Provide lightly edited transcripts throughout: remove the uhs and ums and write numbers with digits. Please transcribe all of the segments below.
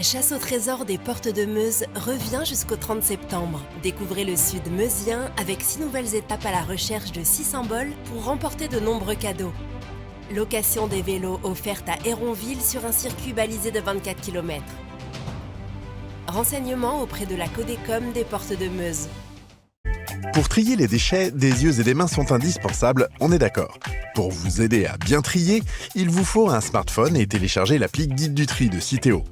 La chasse au trésor des Portes de Meuse revient jusqu'au 30 septembre. Découvrez le sud meusien avec 6 nouvelles étapes à la recherche de 6 symboles pour remporter de nombreux cadeaux. Location des vélos offerte à Héronville sur un circuit balisé de 24 km. Renseignements auprès de la Codécom des Portes de Meuse. Pour trier les déchets, des yeux et des mains sont indispensables, on est d'accord. Pour vous aider à bien trier, il vous faut un smartphone et télécharger l'appli Guide du tri de Citeo.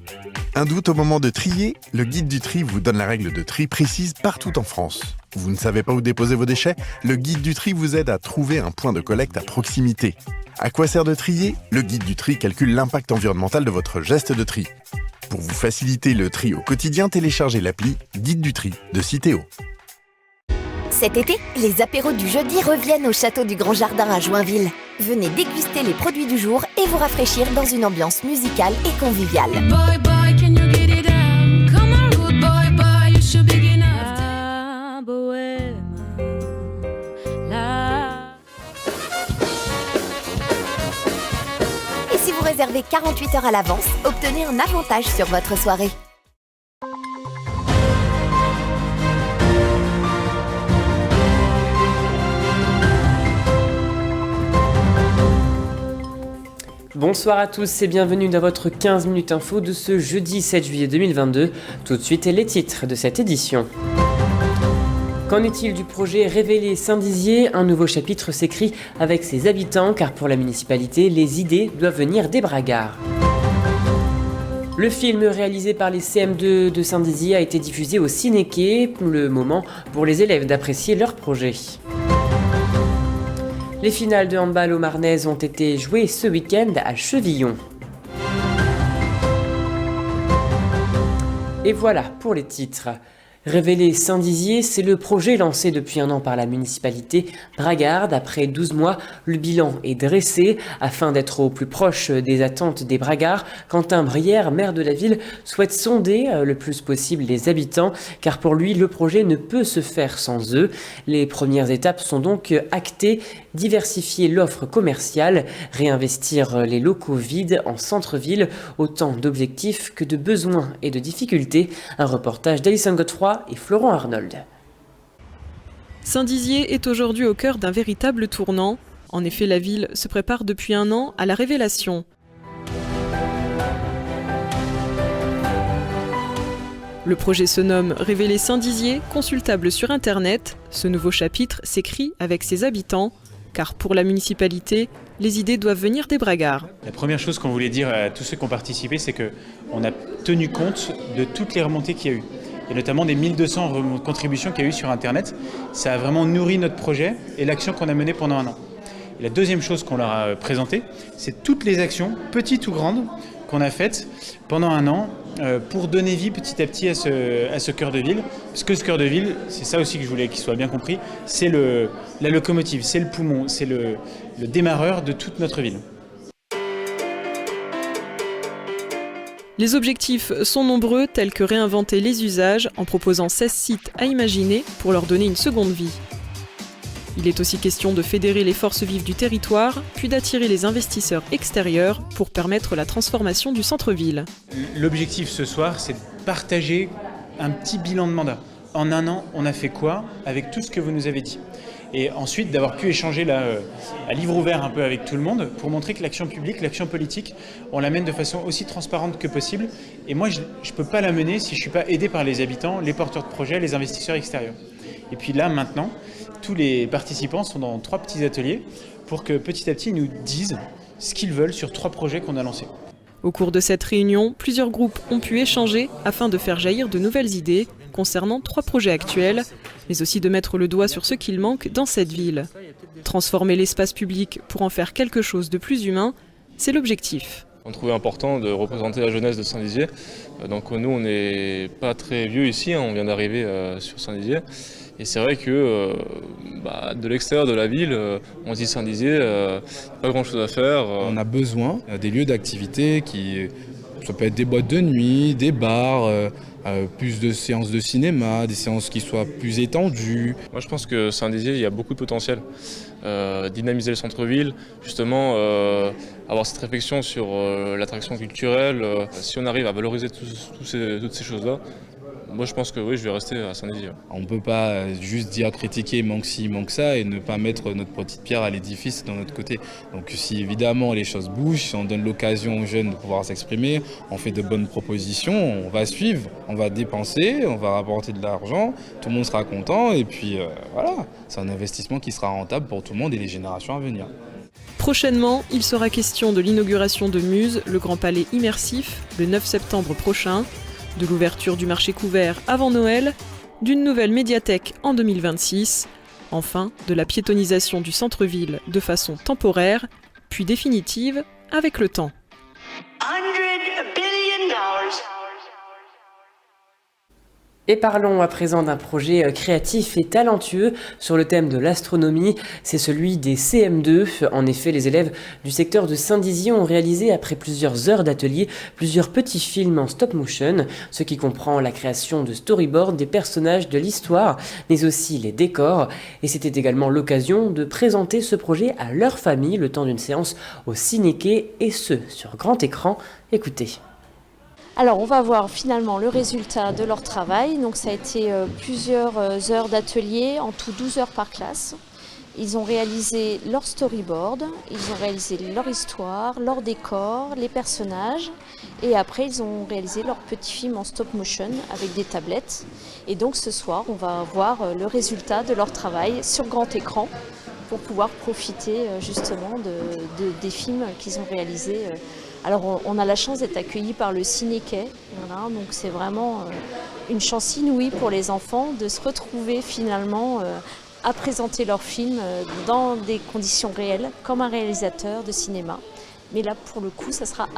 Un doute au moment de trier, le Guide du tri vous donne la règle de tri précise partout en France. Vous ne savez pas où déposer vos déchets? Le Guide du tri vous aide à trouver un point de collecte à proximité. À quoi sert de trier? Le Guide du tri calcule l'impact environnemental de votre geste de tri. Pour vous faciliter le tri au quotidien, téléchargez l'appli Guide du tri de Citeo. Cet été, les apéros du jeudi reviennent au Château du Grand Jardin à Joinville. Venez déguster les produits du jour et vous rafraîchir dans une ambiance musicale et conviviale. Boy, boy, can you get it down? Come on, good boy, boy, you should be big enough. La bohème, la... Et si vous réservez 48 heures à l'avance, obtenez un avantage sur votre soirée. Bonsoir à tous et bienvenue dans votre 15 minutes info de ce jeudi 7 juillet 2022. Tout de suite les titres de cette édition. Qu'en est-il du projet Révéler Saint-Dizier? Un nouveau chapitre s'écrit avec ses habitants car pour la municipalité, les idées doivent venir des bragards. Le film réalisé par les CM2 de Saint-Dizier a été diffusé au Ciné-Quai, le moment pour les élèves d'apprécier leur projet. Les finales de handball aux Marnaises ont été jouées ce week-end à Chevillon. Et voilà pour les titres. Révéler Saint-Dizier, c'est le projet lancé depuis un an par la municipalité bragarde. Après 12 mois, le bilan est dressé. Afin d'être au plus proche des attentes des bragards, Quentin Brière, maire de la ville, souhaite sonder le plus possible les habitants, car pour lui, le projet ne peut se faire sans eux. Les premières étapes sont donc actées: diversifier l'offre commerciale, réinvestir les locaux vides en centre-ville, autant d'objectifs que de besoins et de difficultés. Un reportage d'Alison Godefroy et Florent Arnold. Saint-Dizier est aujourd'hui au cœur d'un véritable tournant. En effet, la ville se prépare depuis un an à la révélation. Le projet se nomme Révéler Saint-Dizier, consultable sur Internet. Ce nouveau chapitre s'écrit avec ses habitants, car pour la municipalité, les idées doivent venir des bragards. La première chose qu'on voulait dire à tous ceux qui ont participé, c'est qu'on a tenu compte de toutes les remontées qu'il y a eu, et notamment des 1200 contributions qu'il y a eu sur Internet. Ça a vraiment nourri notre projet et l'action qu'on a menée pendant un an. Et la deuxième chose qu'on leur a présentée, c'est toutes les actions, petites ou grandes, qu'on a faites pendant un an pour donner vie petit à petit à ce cœur de ville. Parce que ce cœur de ville, c'est ça aussi que je voulais qu'il soit bien compris, c'est la locomotive, c'est le poumon, c'est le démarreur de toute notre ville. Les objectifs sont nombreux, tels que réinventer les usages en proposant 16 sites à imaginer pour leur donner une seconde vie. Il est aussi question de fédérer les forces vives du territoire, puis d'attirer les investisseurs extérieurs pour permettre la transformation du centre-ville. L'objectif ce soir, c'est de partager un petit bilan de mandat. En un an, on a fait quoi avec tout ce que vous nous avez dit? Et ensuite, d'avoir pu échanger là, à livre ouvert un peu avec tout le monde pour montrer que l'action publique, l'action politique, on la mène de façon aussi transparente que possible. Et moi, je ne peux pas la mener si je ne suis pas aidé par les habitants, les porteurs de projets, les investisseurs extérieurs. Et puis là, maintenant, tous les participants sont dans 3 petits ateliers pour que petit à petit, ils nous disent ce qu'ils veulent sur 3 projets qu'on a lancés. Au cours de cette réunion, plusieurs groupes ont pu échanger afin de faire jaillir de nouvelles idées concernant 3 projets actuels, mais aussi de mettre le doigt sur ce qu'il manque dans cette ville. Transformer l'espace public pour en faire quelque chose de plus humain, c'est l'objectif. On trouvait important de représenter la jeunesse de Saint-Dizier. Donc nous, on n'est pas très vieux ici, on vient d'arriver sur Saint-Dizier. Et c'est vrai que de l'extérieur de la ville, on se dit Saint-Dizier, pas grand chose à faire. On a besoin des lieux d'activité qui Ça peut être des boîtes de nuit, des bars, plus de séances de cinéma, des séances qui soient plus étendues. Moi je pense que Saint-Dizier, il y a beaucoup de potentiel. Dynamiser le centre-ville, justement avoir cette réflexion sur l'attraction culturelle. Si on arrive à valoriser toutes ces choses-là, moi je pense que oui, je vais rester à Saint-Dizier. On ne peut pas juste dire critiquer manque ci, manque ça et ne pas mettre notre petite pierre à l'édifice de notre côté. Donc si évidemment les choses bougent, si on donne l'occasion aux jeunes de pouvoir s'exprimer, on fait de bonnes propositions, on va suivre, on va dépenser, on va rapporter de l'argent, tout le monde sera content et puis voilà, c'est un investissement qui sera rentable pour tout le monde et les générations à venir. Prochainement, il sera question de l'inauguration de Muse, le Grand Palais immersif, le 9 septembre prochain, de l'ouverture du marché couvert avant Noël, d'une nouvelle médiathèque en 2026, enfin de la piétonisation du centre-ville de façon temporaire, puis définitive avec le temps. $100 billion. Et parlons à présent d'un projet créatif et talentueux sur le thème de l'astronomie, c'est celui des CM2. En effet, les élèves du secteur de Saint-Dizier ont réalisé, après plusieurs heures d'atelier, plusieurs petits films en stop motion, ce qui comprend la création de storyboards des personnages de l'histoire, mais aussi les décors. Et c'était également l'occasion de présenter ce projet à leur famille le temps d'une séance au Ciné-Quai, et ce, sur grand écran. Écoutez. Alors on va voir finalement le résultat de leur travail. Donc ça a été plusieurs heures d'atelier, en tout 12 heures par classe. Ils ont réalisé leur storyboard, ils ont réalisé leur histoire, leur décor, les personnages. Et après ils ont réalisé leur petit film en stop motion avec des tablettes. Et donc ce soir on va voir le résultat de leur travail sur grand écran pour pouvoir profiter justement des films qu'ils ont réalisés. Alors on a la chance d'être accueillis par le Ciné-Quai, voilà, donc c'est vraiment une chance inouïe pour les enfants de se retrouver finalement à présenter leur film dans des conditions réelles, comme un réalisateur de cinéma. Mais là, pour le coup, ça sera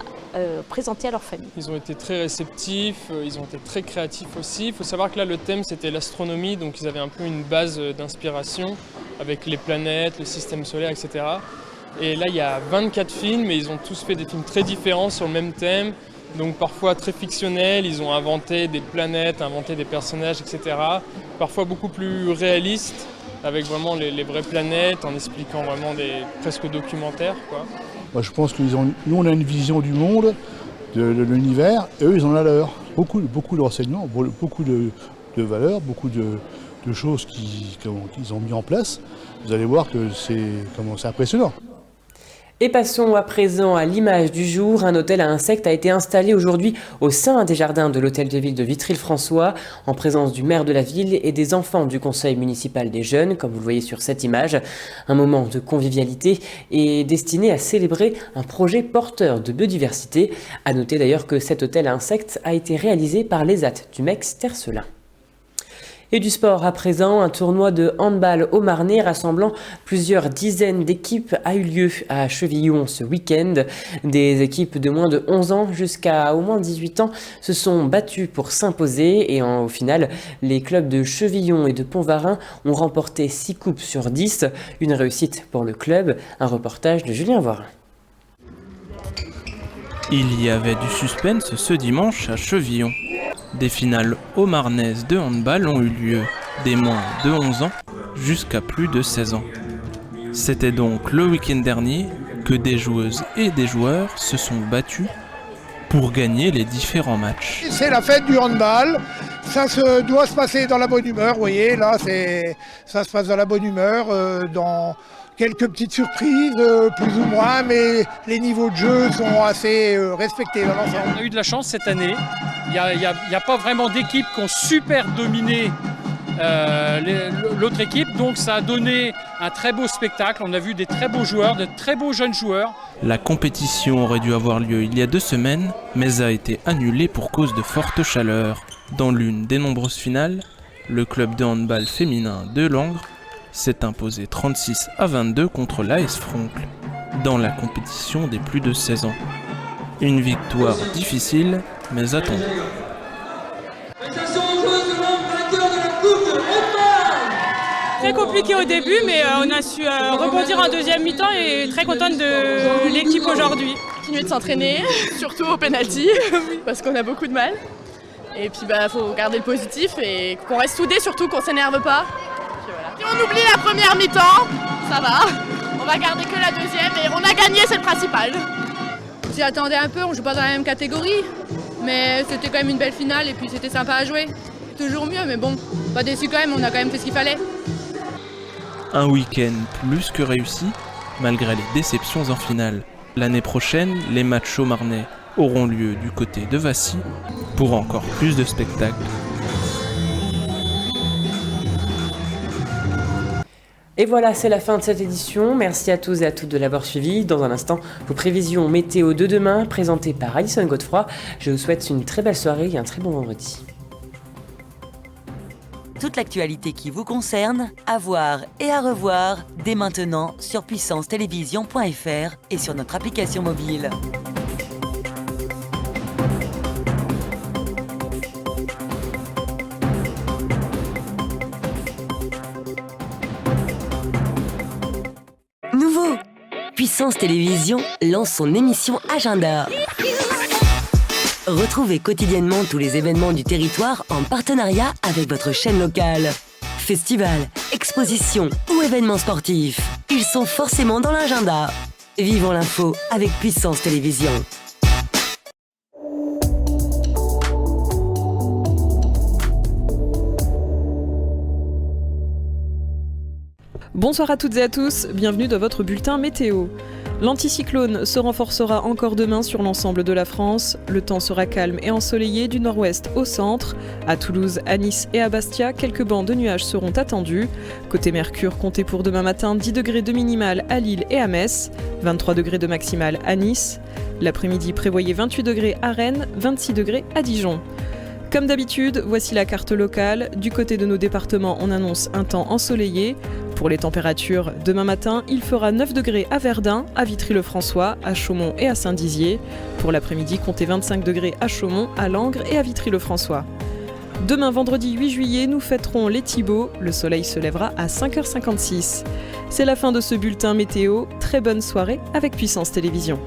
présenté à leur famille. Ils ont été très réceptifs, ils ont été très créatifs aussi. Il faut savoir que là, le thème, c'était l'astronomie, donc ils avaient un peu une base d'inspiration avec les planètes, le système solaire, etc. Et là, il y a 24 films et ils ont tous fait des films très différents sur le même thème. Donc parfois très fictionnels, ils ont inventé des planètes, inventé des personnages, etc. Parfois beaucoup plus réalistes, avec vraiment les vraies planètes, en expliquant vraiment des presque documentaires, quoi. Moi, je pense nous on a une vision du monde, de l'univers, et eux ils ont la leur. Beaucoup de renseignements, beaucoup de valeurs, beaucoup de choses qu'ils ont mis en place. Vous allez voir que c'est impressionnant. Et passons à présent à l'image du jour. Un hôtel à insectes a été installé aujourd'hui au sein des jardins de l'hôtel de ville de Vitry-le-François, en présence du maire de la ville et des enfants du conseil municipal des jeunes, comme vous le voyez sur cette image. Un moment de convivialité est destiné à célébrer un projet porteur de biodiversité. À noter d'ailleurs que cet hôtel à insectes a été réalisé par l'ESAT du Meix-Tercelin. Et du sport à présent, un tournoi de handball au Marnais rassemblant plusieurs dizaines d'équipes a eu lieu à Chevillon ce week-end. Des équipes de moins de 11 ans jusqu'à au moins 18 ans se sont battues pour s'imposer et au final, les clubs de Chevillon et de Pont-Varin ont remporté 6 coupes sur 10. Une réussite pour le club, un reportage de Julien Voirin. Il y avait du suspense ce dimanche à Chevillon. Des finales haut-marnaises de handball ont eu lieu, des moins de 11 ans jusqu'à plus de 16 ans. C'était donc le week-end dernier que des joueuses et des joueurs se sont battus pour gagner les différents matchs. C'est la fête du handball, ça doit se passer dans la bonne humeur, vous voyez, là ça se passe dans la bonne humeur, dans quelques petites surprises, plus ou moins, mais les niveaux de jeu sont assez respectés dans l'ensemble. On a eu de la chance cette année, il n'y a pas vraiment d'équipes qui ont super dominé l'autre équipe, donc ça a donné un très beau spectacle, on a vu des très beaux joueurs, de très beaux jeunes joueurs. La compétition aurait dû avoir lieu il y a 2 semaines, mais a été annulée pour cause de forte chaleur. Dans l'une des nombreuses finales, le club de handball féminin de Langres s'est imposé 36-22 contre l'AS Froncle, dans la compétition des plus de 16 ans. Une victoire difficile, mais attendue. Très compliqué au début, mais on a su rebondir en deuxième mi-temps et très contente de l'équipe aujourd'hui. continuer de s'entraîner, surtout au penalty, parce qu'on a beaucoup de mal. Et puis faut garder le positif et qu'on reste soudés, surtout qu'on s'énerve pas. Voilà. Si on oublie la première mi-temps, ça va. On va garder que la deuxième et on a gagné, c'est le principal. On s'y attendait un peu, on joue pas dans la même catégorie, mais c'était quand même une belle finale et puis c'était sympa à jouer. Toujours mieux, mais bon, pas déçu quand même, on a quand même fait ce qu'il fallait. Un week-end plus que réussi, malgré les déceptions en finale. L'année prochaine, les matchs au Marnais auront lieu du côté de Vassy pour encore plus de spectacles. Et voilà, c'est la fin de cette édition. Merci à tous et à toutes de l'avoir suivi. Dans un instant, vos prévisions météo de demain, présentées par Alison Godefroy. Je vous souhaite une très belle soirée et un très bon vendredi. Toute l'actualité qui vous concerne, à voir et à revoir dès maintenant sur puissancetélévision.fr et sur notre application mobile. Nouveau, Puissance Télévision lance son émission Agenda. Retrouvez quotidiennement tous les événements du territoire en partenariat avec votre chaîne locale. Festivals, expositions ou événements sportifs, ils sont forcément dans l'agenda. Vivons l'info avec Puissance Télévision. Bonsoir à toutes et à tous, bienvenue dans votre bulletin météo. L'anticyclone se renforcera encore demain sur l'ensemble de la France. Le temps sera calme et ensoleillé du nord-ouest au centre. À Toulouse, à Nice et à Bastia, quelques bancs de nuages seront attendus. Côté Mercure, comptez pour demain matin 10 degrés de minimal à Lille et à Metz, 23 degrés de maximal à Nice. L'après-midi, prévoyez 28 degrés à Rennes, 26 degrés à Dijon. Comme d'habitude, voici la carte locale. Du côté de nos départements, on annonce un temps ensoleillé. Pour les températures, demain matin, il fera 9 degrés à Verdun, à Vitry-le-François, à Chaumont et à Saint-Dizier. Pour l'après-midi, comptez 25 degrés à Chaumont, à Langres et à Vitry-le-François. Demain, vendredi 8 juillet, nous fêterons les Thibauts. Le soleil se lèvera à 5h56. C'est la fin de ce bulletin météo. Très bonne soirée avec Puissance Télévision.